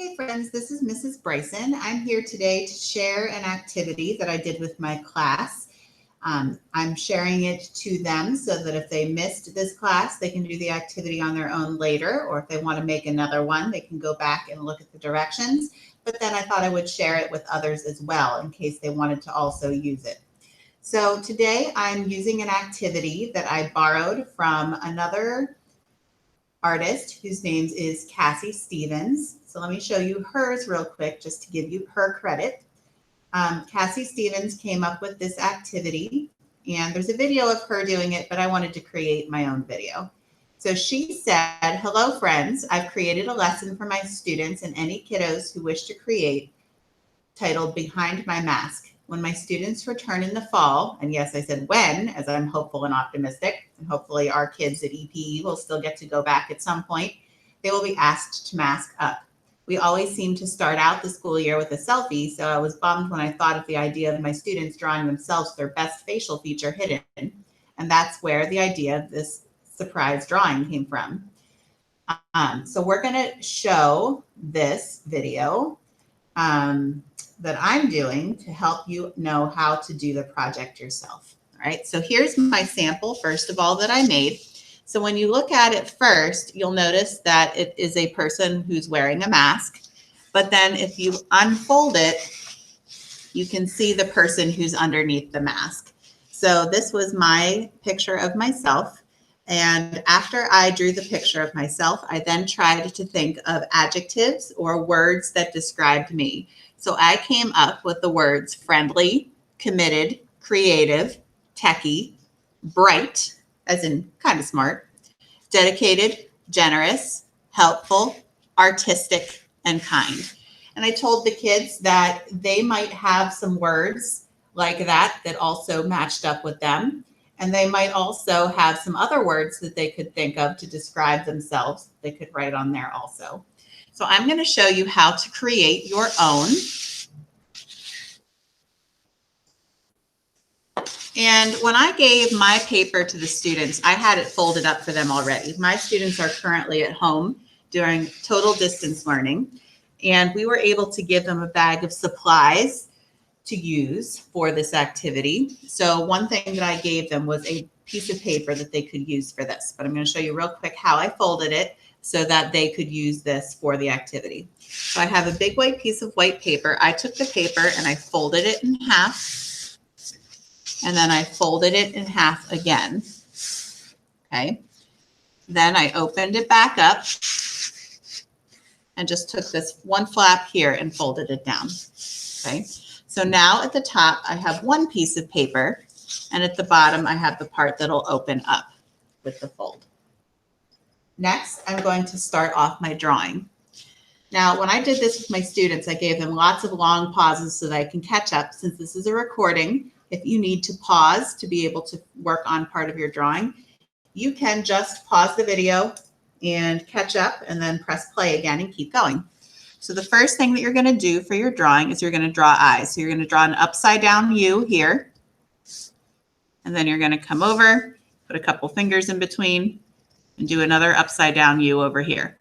Hey friends, this is Mrs. Bryson. I'm here today to share an activity that I did with my class. I'm sharing it to them so that if they missed this class, they can do the activity on their own later, or if they want to make another one, they can go back and look at the directions. But then I thought I would share it with others as well in case they wanted to also use it. So today I'm using an activity that I borrowed from another artist whose name is Cassie Stevens. So let me show you hers real quick just to give you her credit. Cassie Stevens came up with this activity, and there's a video of her doing it, but I wanted to create my own video. So she said, "Hello friends, I've created a lesson for my students and any kiddos who wish to create, titled Behind My Mask. When my students return in the fall," and yes, I said when, as I'm hopeful and optimistic, and hopefully our kids at EPE will still get to go back at some point, "they will be asked to mask up. We always seem to start out the school year with a selfie, so I was bummed when I thought of the idea of my students drawing themselves their best facial feature hidden, and that's where the idea of this surprise drawing came from." So we're going to show this video that I'm doing to help you know how to do the project yourself. All right, so here's my sample, first of all, that I made. So when you look at it first, you'll notice that it is a person who's wearing a mask. But then if you unfold it, you can see the person who's underneath the mask. So this was my picture of myself. And after I drew the picture of myself, I then tried to think of adjectives or words that described me. So I came up with the words friendly, committed, creative, techie, bright, as in kind of smart, dedicated, generous, helpful, artistic, and kind. And I told the kids that they might have some words like that that also matched up with them. And they might also have some other words that they could think of to describe themselves. They could write on there also. So I'm going to show you how to create your own. And when I gave my paper to the students, I had it folded up for them already. My students are currently at home doing total distance learning, and we were able to give them a bag of supplies to use for this activity. So one thing that I gave them was a piece of paper that they could use for this, but I'm going to show you real quick how I folded it so that they could use this for the activity. So I have a big white piece of white paper. I took the paper and I folded it in half, and then I folded it in half again. Okay. Then I opened it back up and just took this one flap here and folded it down. Okay. So now at the top, I have one piece of paper, and at the bottom, I have the part that'll open up with the fold. Next, I'm going to start off my drawing. Now, when I did this with my students, I gave them lots of long pauses so that I can catch up. Since this is a recording, if you need to pause to be able to work on part of your drawing, you can just pause the video and catch up and then press play again and keep going. So the first thing that you're going to do for your drawing is you're going to draw eyes. So you're going to draw an upside down U here, and then you're going to come over, put a couple fingers in between, and do another upside down U over here.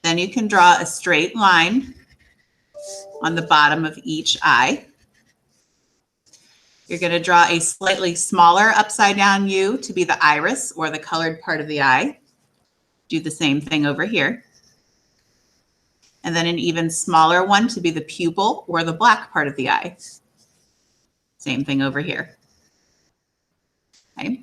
Then you can draw a straight line on the bottom of each eye. You're going to draw a slightly smaller upside down U to be the iris or the colored part of the eye. Do the same thing over here. And then an even smaller one to be the pupil or the black part of the eye. Same thing over here. Okay.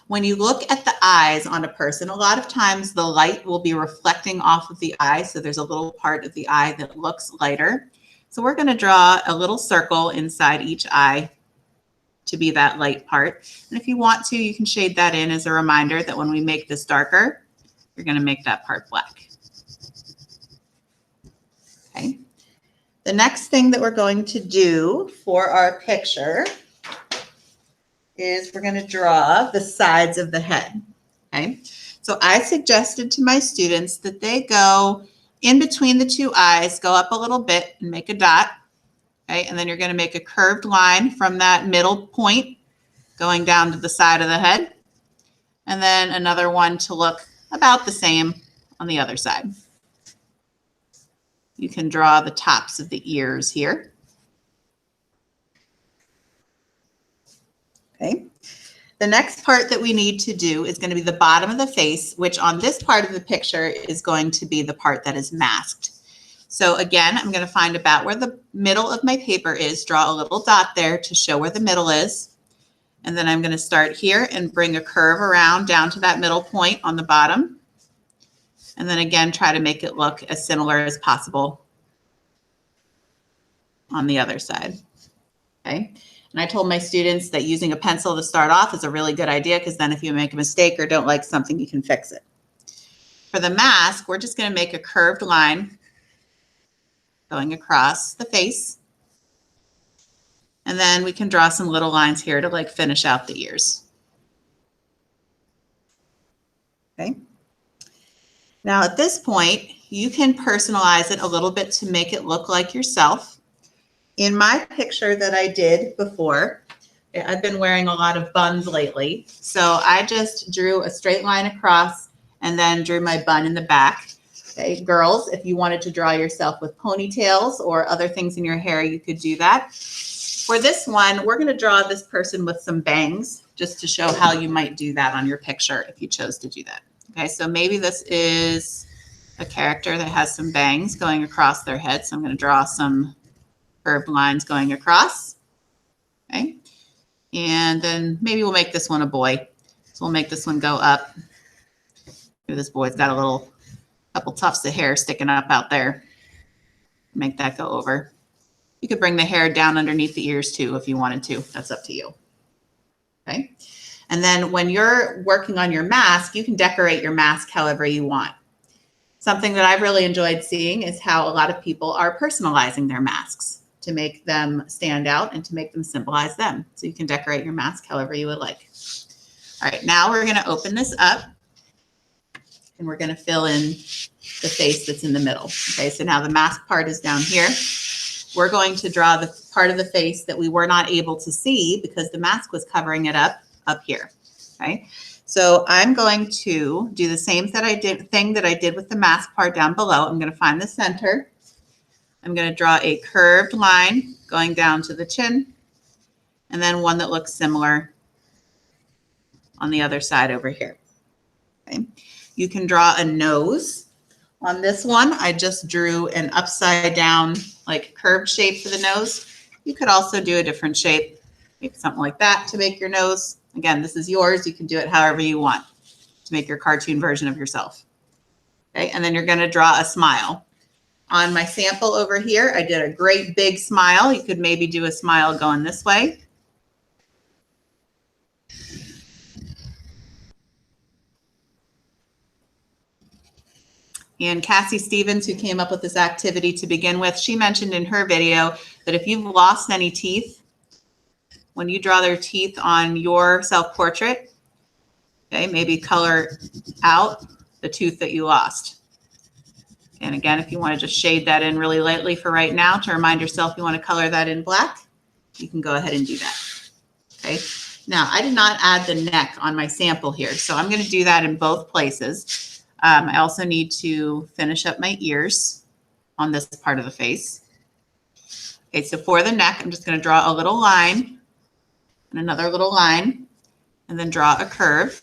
When you look at the eyes on a person, a lot of times the light will be reflecting off of the eye, so there's a little part of the eye that looks lighter. So we're going to draw a little circle inside each eye to be that light part. And if you want to, you can shade that in as a reminder that when we make this darker, you're going to make that part black. Okay. The next thing that we're going to do for our picture is we're going to draw the sides of the head. Okay. So I suggested to my students that they go in between the two eyes, go up a little bit and make a dot. Okay. And then you're going to make a curved line from that middle point going down to the side of the head. And then another one to look about the same on the other side. you can draw the tops of the ears here. Okay. The next part that we need to do is going to be the bottom of the face, which on this part of the picture is going to be the part that is masked. So again, I'm going to find about where the middle of my paper is, draw a little dot there to show where the middle is. And then I'm going to start here and bring a curve around down to that middle point on the bottom. And then again, try to make it look as similar as possible on the other side. Okay. And I told my students that using a pencil to start off is a really good idea, because then if you make a mistake or don't like something, you can fix it. For the mask, we're just going to make a curved line going across the face. And then we can draw some little lines here to like finish out the ears. Okay. Now at this point, you can personalize it a little bit to make it look like yourself. In my picture that I did before, I've been wearing a lot of buns lately. So I just drew a straight line across and then drew my bun in the back. Okay, girls, if you wanted to draw yourself with ponytails or other things in your hair, you could do that. For this one, we're going to draw this person with some bangs just to show how you might do that on your picture if you chose to do that. Okay, so maybe this is a character that has some bangs going across their head. So I'm going to draw some curved lines going across. Okay. And then maybe we'll make this one a boy. So we'll make this one go up. This boy's got a couple tufts of hair sticking up out there. Make that go over. You could bring the hair down underneath the ears too if you wanted to. That's up to you. Okay. And then when you're working on your mask, you can decorate your mask however you want. Something that I've really enjoyed seeing is how a lot of people are personalizing their masks to make them stand out and to make them symbolize them. So you can decorate your mask however you would like. All right, now we're going to open this up and we're going to fill in the face that's in the middle. Okay, so now the mask part is down here. We're going to draw the part of the face that we were not able to see because the mask was covering it up here. Okay, so I'm going to do the same thing that I did with the mask part down below. I'm going to find the center. I'm going to draw a curved line going down to the chin, and then one that looks similar on the other side over here. Okay. You can draw a nose. On this one, I just drew an upside down, like curved shape for the nose. You could also do a different shape, maybe something like that to make your nose. Again, this is yours. You can do it however you want to make your cartoon version of yourself. Okay, and then you're going to draw a smile. On my sample over here, I did a great big smile. You could maybe do a smile going this way. And Cassie Stevens, who came up with this activity to begin with, she mentioned in her video that if you've lost any teeth, when you draw their teeth on your self-portrait, okay, maybe color out the tooth that you lost. And again, if you want to just shade that in really lightly for right now to remind yourself you want to color that in black, you can go ahead and do that. Okay. Now, I did not add the neck on my sample here, so I'm going to do that in both places. I also need to finish up my ears on this part of the face. Okay, so for the neck, I'm just going to draw a little line and another little line, and then draw a curve.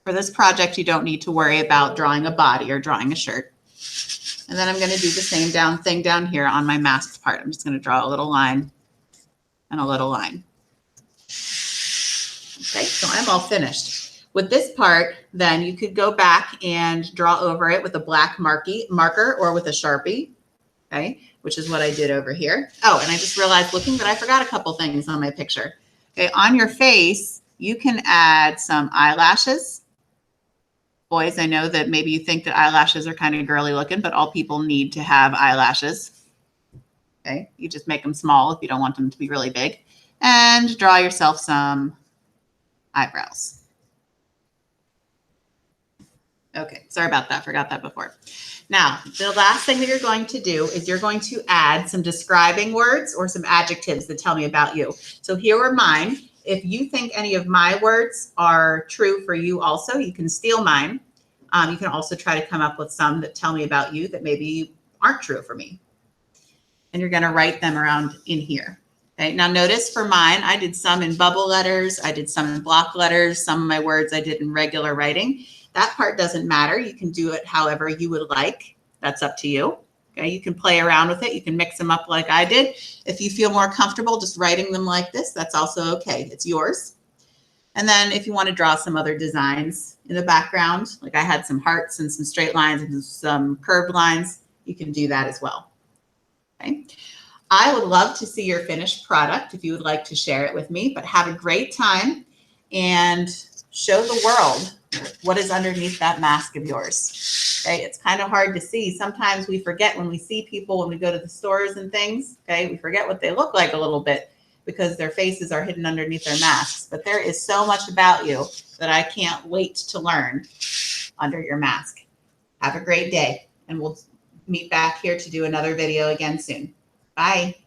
For this project, you don't need to worry about drawing a body or drawing a shirt. And then I'm going to do the same thing down here on my masked part. I'm just going to draw a little line and a little line. Okay, so I'm all finished. With this part, then you could go back and draw over it with a black marker or with a Sharpie, okay, which is what I did over here. Oh, and I just realized looking that I forgot a couple things on my picture. Okay, on your face, you can add some eyelashes. Boys, I know that maybe you think that eyelashes are kind of girly looking, but all people need to have eyelashes. Okay, you just make them small if you don't want them to be really big. And draw yourself some eyebrows. Okay, sorry about that. Forgot that before. Now, the last thing that you're going to do is you're going to add some describing words or some adjectives that tell me about you. So here are mine. If you think any of my words are true for you also, you can steal mine. You can also try to come up with some that tell me about you that maybe aren't true for me. And you're going to write them around in here. Okay. Now notice for mine, I did some in bubble letters. I did some in block letters. Some of my words I did in regular writing. That part doesn't matter. You can do it however you would like. That's up to you. Okay. You can play around with it. You can mix them up like I did. If you feel more comfortable just writing them like this, that's also okay. It's yours. And then if you want to draw some other designs in the background, like I had some hearts and some straight lines and some curved lines, you can do that as well. Okay. I would love to see your finished product if you would like to share it with me, but have a great time and show the world what is underneath that mask of yours. Okay. It's kind of hard to see. Sometimes we forget when we see people, when we go to the stores and things, okay, we forget what they look like a little bit because their faces are hidden underneath their masks. But there is so much about you that I can't wait to learn under your mask. Have a great day, and we'll meet back here to do another video again soon. Bye.